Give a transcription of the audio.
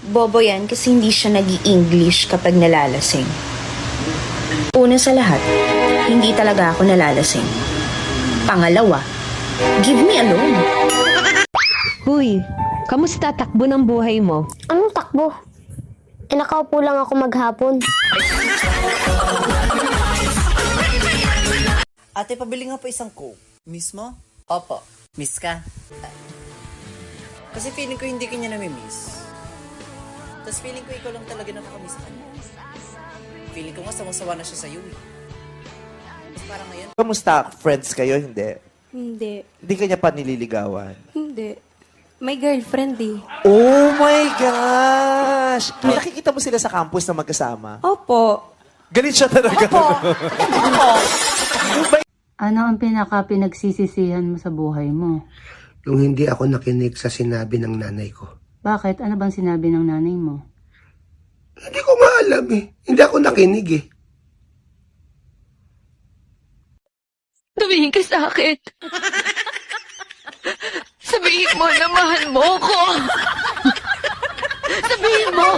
Bobo yan kasi hindi siya nag-i-English kapag nalalasing. Una sa lahat, hindi talaga ako nalalasing. Pangalawa, give me a loan. Huy, kamusta takbo ng buhay mo? Anong takbo? Nakaupo lang ako maghapon. Ate, pabili nga po isang Coke. Miss mo? Opo. Miss ka? Kasi feeling ko hindi kanya nami-miss. Tapos feeling ko ikaw lang talaga nakakamiss sa kanya. Feeling ko nga sawa-sawa na siya sa'yo eh. Tapos parang ngayon, Kamusta? Friends kayo? Hindi. Hindi. Hindi kanya pa nililigawan. Hindi. May girlfriend eh. Oh my gosh! Nakikita mo sila sa campus na magkasama? Opo. Galit siya talaga. Ano ang pinaka-pinagsisisihan mo sa buhay mo? Yung hindi ako nakinig sa sinabi ng nanay ko. Bakit? Ano bang sinabi ng nanay mo? Hindi ko maalam eh. Hindi ako nakinig eh. Tumingin ka sa akin. Sabihin mo na mahal mo ko. Sabihin mo.